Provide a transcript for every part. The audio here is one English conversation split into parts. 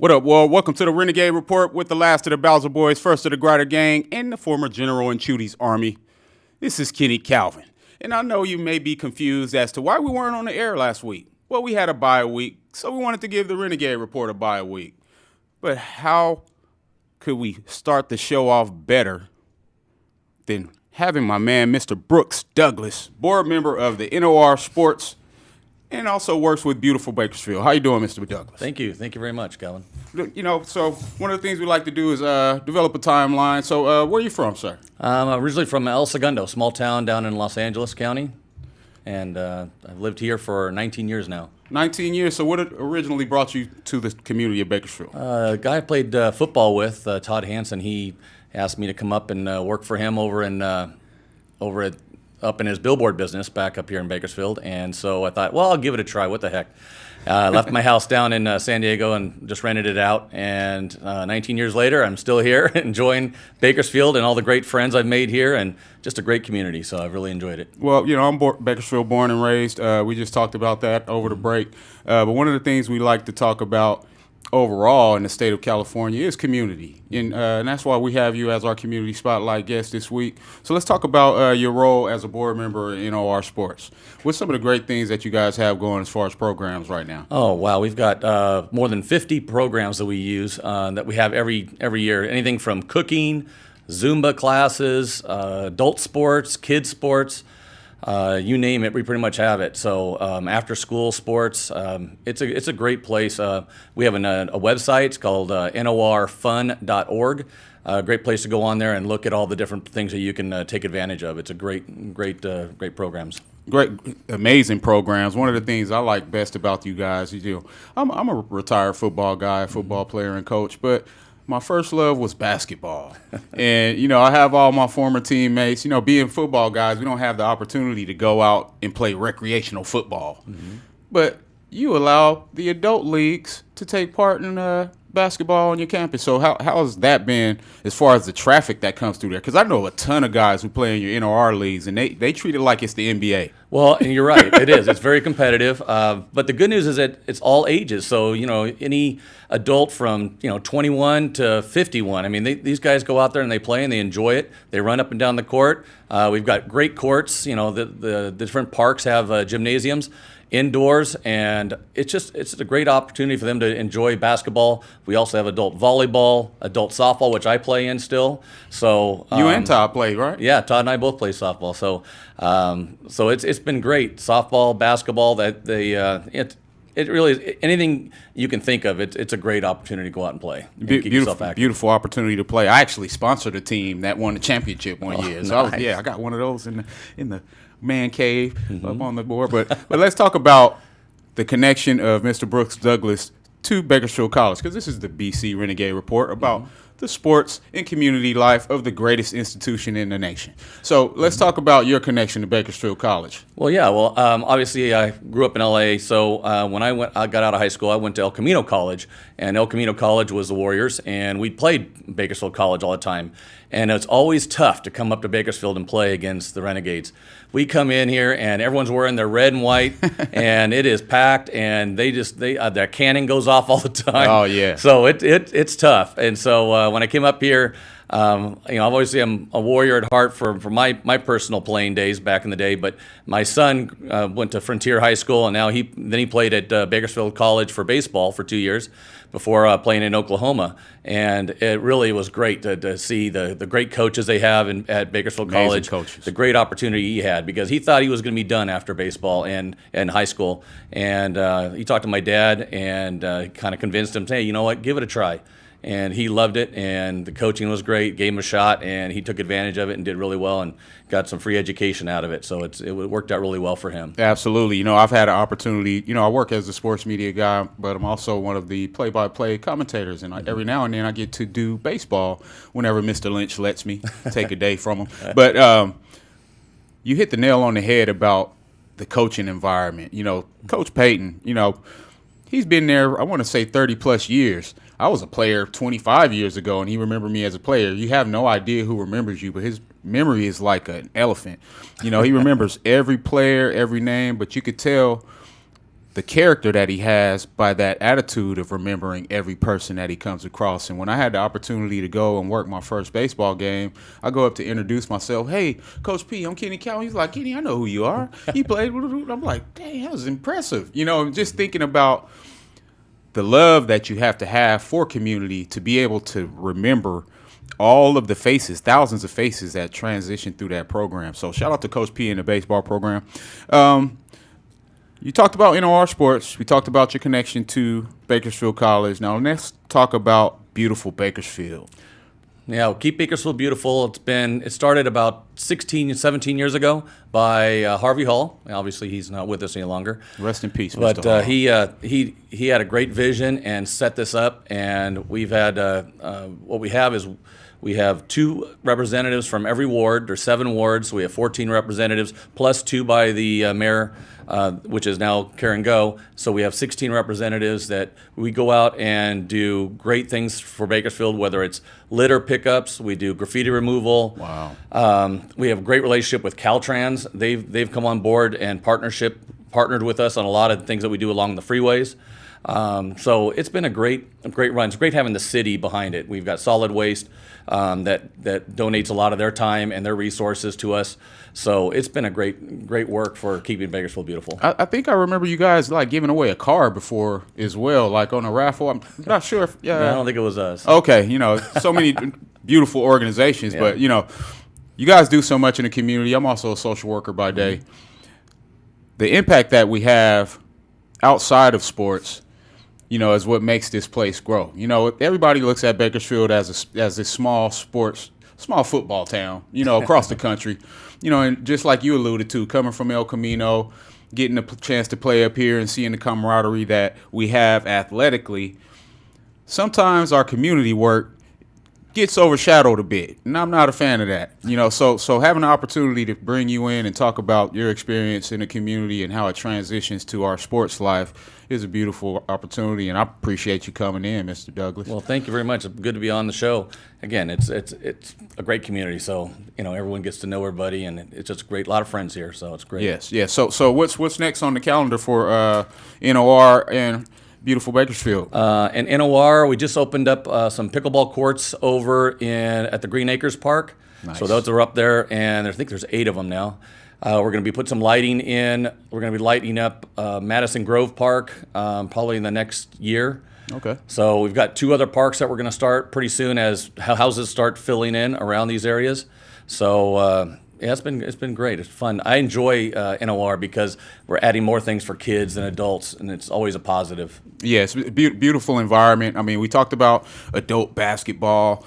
What up, world? Welcome to the Renegade Report with the last of the Bowser Boys, first of the Grider Gang, and the former general in Chudy's army. This is Kenny Calvin, and I know you may be confused as to why we weren't on the air last week. Well, we had a bye week, so we wanted to give the Renegade Report a bye week. But how could we start the show off better than having my man, Mr. Brooks Douglas, board member of the NOR Sports, and also works with beautiful Bakersfield. How you doing, Mr. Douglas? Thank you. Thank you very much, Calvin. You know, so one of the things we like to do is develop a timeline. So where are you from, sir? I'm originally from El Segundo, small town down in Los Angeles County, and I've lived here for 19 years now. 19 years. So what originally brought you to the community of Bakersfield? A guy I played football with, Todd Hansen, he asked me to come up and work for him up in his billboard business back up here in Bakersfield. And so I thought, well, I'll give it a try. What the heck? I left my house down in San Diego and just rented it out. And 19 years later, I'm still here enjoying Bakersfield and all the great friends I've made here and just a great community. So I've really enjoyed it. Well, you know, I'm Bakersfield born and raised. We just talked about that over the break. But one of the things we like to talk about overall in the state of California is community. And that's why we have you as our community spotlight guest this week. So let's talk about your role as a board member in OR Sports. What's some of the great things that you guys have going as far as programs right now? Oh, wow. We've got more than 50 programs that we use that we have every year. Anything from cooking, Zumba classes, adult sports, kids sports. You name it, we pretty much have it. So after school sports, it's a great place. We have a website. It's called norfun.org. A great place to go on there and look at all the different things that you can take advantage of. It's a great programs. Great, amazing programs. One of the things I like best about you guys is, I'm a retired football guy, football player and coach, but my first love was basketball. And, I have all my former teammates. Being football guys, we don't have the opportunity to go out and play recreational football. Mm-hmm. But you allow the adult leagues to take part in basketball on your campus. So how has that been as far as the traffic that comes through there? Because I know a ton of guys who play in your NOR leagues, and they treat it like it's the NBA. Well, and you're right. It is. It's very competitive. But the good news is that it's all ages. So, any adult from, 21 to 51. I mean, these guys go out there and they play and they enjoy it. They run up and down the court. We've got great courts. The different parks have gymnasiums indoors, and it's a great opportunity for them to enjoy basketball. We also have adult volleyball, adult softball, which I play in still. So you and Todd play, right? Yeah, Todd and I both play softball. So it's been great. Softball, basketball. It really is anything you can think of. It's a great opportunity to go out and play. And keep yourself active. Beautiful opportunity to play. I actually sponsored a team that won the championship one year. So nice. I got one of those in the man cave up on the board. But let's talk about the connection of Mr. Brooks Douglas to Bakersfield College, because this is the BC Renegade Report about the sports and community life of the greatest institution in the nation. So let's talk about your connection to Bakersfield College. Well, yeah. Well, obviously I grew up in LA. So when I got out of high school, I went to El Camino College, and El Camino College was the Warriors, and we played Bakersfield College all the time. And it's always tough to come up to Bakersfield and play against the Renegades. We come in here and everyone's wearing their red and white, and it is packed, and their cannon goes off all the time. Oh yeah. So it's tough. And so when I came up here, obviously I'm a Warrior at heart for my personal playing days back in the day. But my son went to Frontier High School, and now he played at Bakersfield College for baseball for 2 years before playing in Oklahoma. And it really was great to see the great coaches they have at Bakersfield Amazing College. Coaches. The great opportunity he had, because he thought he was going to be done after baseball and high school. And he talked to my dad and kind of convinced him, hey, you know what, give it a try. And he loved it, and the coaching was great, gave him a shot, and he took advantage of it and did really well and got some free education out of it. So it worked out really well for him. Absolutely. I've had an opportunity, I work as a sports media guy, but I'm also one of the play-by-play commentators, and every now and then I get to do baseball whenever Mr. Lynch lets me take a day from him. But you hit the nail on the head about the coaching environment. Coach Payton, he's been there, I want to say 30-plus years. I was a player 25 years ago, and he remembered me as a player. You have no idea who remembers you, but his memory is like an elephant. He remembers every player, every name, but you could tell the character that he has by that attitude of remembering every person that he comes across. And when I had the opportunity to go and work my first baseball game, I go up to introduce myself. Hey, Coach P, I'm Kenny Cowan. He's like, Kenny, I know who you are. He played. I'm like, dang, that was impressive. Just thinking about the love that you have to have for community to be able to remember all of the faces, thousands of faces that transition through that program. So shout out to Coach P and the baseball program. You talked about NOR sports. We talked about your connection to Bakersfield College. Now let's talk about beautiful Bakersfield. Yeah, well, Keep Bakersfield Beautiful. It started about 16, 17 years ago by Harvey Hall. Obviously, he's not with us any longer. Rest in peace, But Mr. Hall. he had a great vision and set this up. And we've had what we have is we have 2 representatives from every ward. There's 7 wards, so we have 14 representatives plus 2 by the mayor, which is now Karen Go. So we have 16 representatives that we go out and do great things for Bakersfield, whether it's litter pickups, we do graffiti removal. Wow. We have a great relationship with Caltrans. They've come on board and partnered with us on a lot of things that we do along the freeways. So it's been a great run. It's great having the city behind it. We've got Solid Waste that donates a lot of their time and their resources to us. So it's been a great work for keeping Bakersfield beautiful. I think I remember you guys like giving away a car before as well, like on a raffle. I'm not sure if I don't think it was us. Okay, so many beautiful organizations, Yeah. but you guys do so much in the community. I'm also a social worker by day. The impact that we have outside of sports, is what makes this place grow. Everybody looks at Bakersfield as a small football town, across the country. And just like you alluded to, coming from El Camino, getting a chance to play up here and seeing the camaraderie that we have athletically, sometimes our community work gets overshadowed a bit, and I'm not a fan of that. So having the opportunity to bring you in and talk about your experience in the community and how it transitions to our sports life is a beautiful opportunity, and I appreciate you coming in, Mr. Douglas. Well, thank you very much. It's good to be on the show. Again, it's a great community, so everyone gets to know everybody, and it's just a lot of friends here, so it's great. Yes. So what's next on the calendar for NOR and beautiful Bakersfield? And NOR, we just opened up some pickleball courts over at the Green Acres Park. Nice. So those are up there, and I think there's 8 of them now. We're going to be putting some lighting in. We're going to be lighting up Madison Grove Park probably in the next year. Okay. So we've got 2 other parks that we're going to start pretty soon as houses start filling in around these areas. So yeah, it's been great. It's fun. I enjoy NOR because we're adding more things for kids and adults, and it's always a positive. Yeah, it's a beautiful environment. I mean, we talked about adult basketball.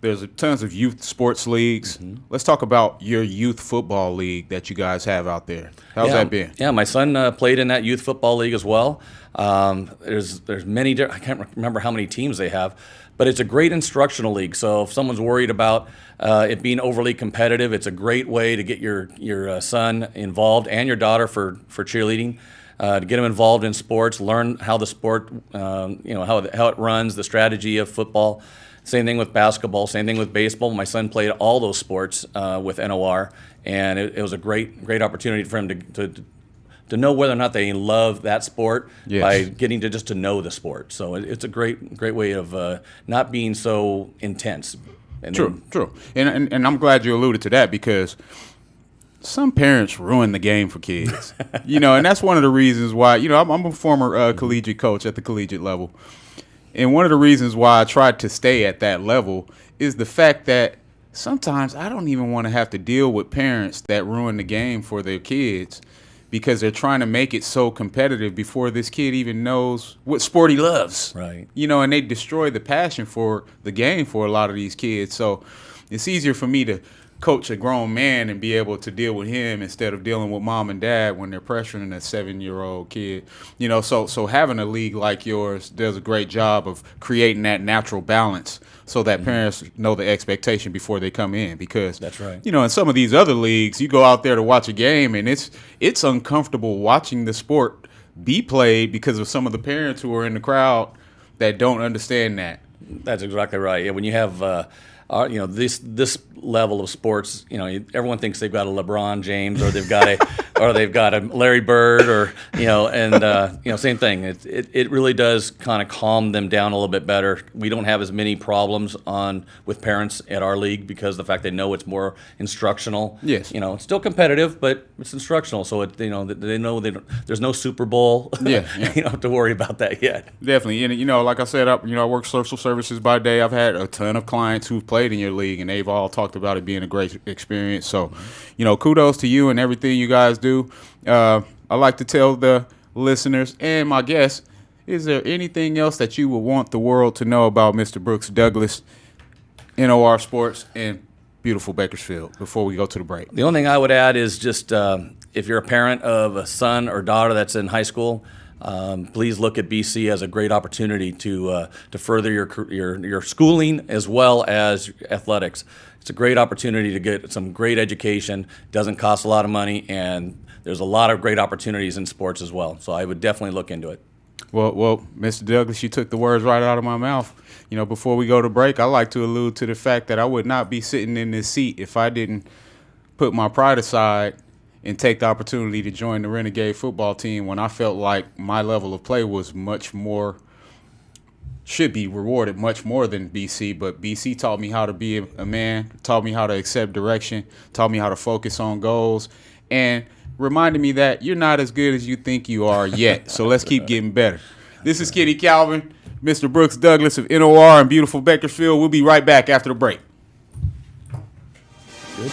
There's tons of youth sports leagues. Mm-hmm. Let's talk about your youth football league that you guys have out there. How's that been? Yeah, my son played in that youth football league as well. There's many. I can't remember how many teams they have, but it's a great instructional league. So if someone's worried about it being overly competitive, it's a great way to get your son involved and your daughter for cheerleading. To get them involved in sports, learn how the sport, how it runs, the strategy of football. Same thing with basketball, same thing with baseball. My son played all those sports with NOR, and it was a great opportunity for him to know whether or not they love that sport. Yes. By getting to know the sport. So it's a great way of not being so intense. True. And I'm glad you alluded to that because some parents ruin the game for kids. And that's one of the reasons why, I'm a former collegiate coach at the collegiate level. And one of the reasons why I tried to stay at that level is the fact that sometimes I don't even want to have to deal with parents that ruin the game for their kids because they're trying to make it so competitive before this kid even knows what sport he loves. Right. And they destroy the passion for the game for a lot of these kids. So it's easier for me to coach a grown man and be able to deal with him instead of dealing with mom and dad when they're pressuring a 7-year-old kid. So having a league like yours does a great job of creating that natural balance so that parents know the expectation before they come in because that's right. In some of these other leagues, you go out there to watch a game and it's uncomfortable watching the sport be played because of some of the parents who are in the crowd that don't understand that. That's exactly right. Yeah, when you have this level of sports, everyone thinks they've got a LeBron James or they've got a Larry Bird and same thing. It really does kind of calm them down a little bit better. We don't have as many problems with parents at our league because of the fact they know it's more instructional. Yes. It's still competitive, but it's instructional. So they know there's no Super Bowl. Yeah. You don't have to worry about that yet. Definitely. And, like I said, I work social services by day. I've had a ton of clients who've played in your league, and they've all talked about it being a great experience. So, kudos to you and everything you guys do. I like to tell the listeners and my guests, is there anything else that you would want the world to know about Mr. Brooks Douglas, NOR Sports, and beautiful Bakersfield before we go to the break? The only thing I would add is just if you're a parent of a son or daughter that's in high school, please look at BC as a great opportunity to further your schooling as well as athletics. It's a great opportunity to get some great education. It doesn't cost a lot of money, and there's a lot of great opportunities in sports as well. So I would definitely look into it. Well, Mr. Douglas, you took the words right out of my mouth. Before we go to break, I like to allude to the fact that I would not be sitting in this seat if I didn't put my pride aside and take the opportunity to join the Renegade football team when I felt like my level of play was should be rewarded much more than BC. But BC taught me how to be a man, taught me how to accept direction, taught me how to focus on goals, and reminded me that you're not as good as you think you are yet. So let's keep getting better. This is Kenny Calvin, Mr. Brooks Douglas of NOR in beautiful Bakersfield. We'll be right back after the break. Good.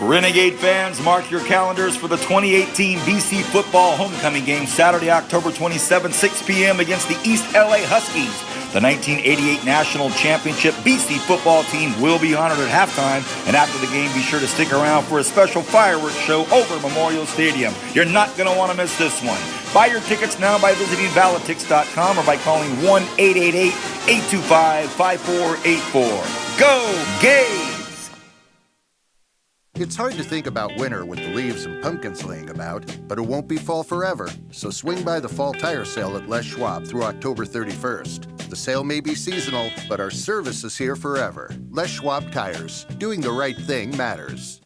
Renegade fans, mark your calendars for the 2018 BC football homecoming game Saturday, October 27, 6 p.m. against the East LA Huskies. The 1988 National Championship BC football team will be honored at halftime, and after the game, be sure to stick around for a special fireworks show over Memorial Stadium. You're not going to want to miss this one. Buy your tickets now by visiting Valitix.com or by calling 1-888-825-5484. Go Gays! It's hard to think about winter with the leaves and pumpkins laying about, but it won't be fall forever. So swing by the fall tire sale at Les Schwab through October 31st. The sale may be seasonal, but our service is here forever. Les Schwab Tires. Doing the right thing matters.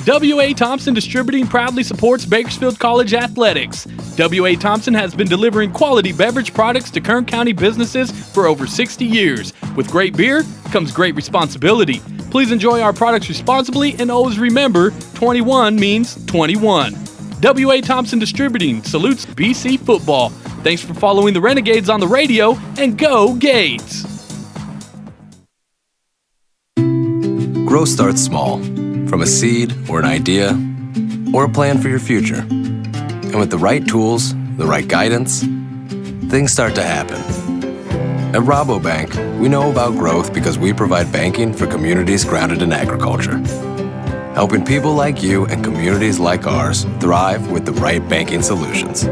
W.A. Thompson Distributing proudly supports Bakersfield College athletics. W.A. Thompson has been delivering quality beverage products to Kern County businesses for over 60 years. With great beer comes great responsibility. Please enjoy our products responsibly and always remember, 21 means 21. W.A. Thompson Distributing salutes BC football. Thanks for following the Renegades on the radio, and go Gades! Growth starts small, from a seed or an idea or a plan for your future. And with the right tools, the right guidance, things start to happen. At Rabobank, we know about growth because we provide banking for communities grounded in agriculture, helping people like you and communities like ours thrive with the right banking solutions.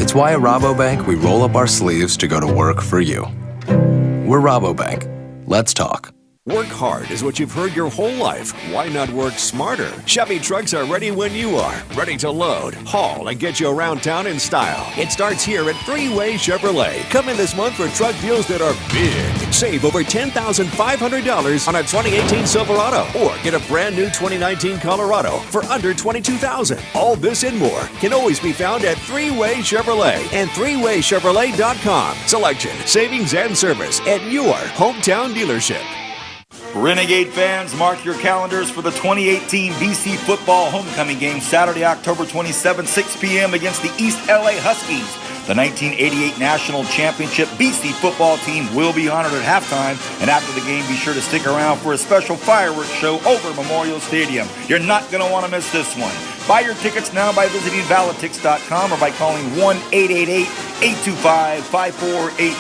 It's why at Rabobank, we roll up our sleeves to go to work for you. We're Rabobank. Let's talk. Work hard is what you've heard your whole life. Why not work smarter? Chevy trucks are ready when you are. Ready to load, haul, and get you around town in style. It starts here at Three-Way Chevrolet. Come in this month for truck deals that are big. Save over $10,500 on a 2018 Silverado or get a brand new 2019 Colorado for under $22,000. All this and more can always be found at Three-Way Chevrolet and threewaychevrolet.com. Selection, savings, and service at your hometown dealership. Renegade fans, mark your calendars for the 2018 BC football homecoming game Saturday, October 27, 6 p.m. against the East LA Huskies. The 1988 National Championship BC football team will be honored at halftime, and after the game, be sure to stick around for a special fireworks show over Memorial Stadium. You're not going to want to miss this one. Buy your tickets now by visiting Valitix.com or by calling 1-888-825-5484.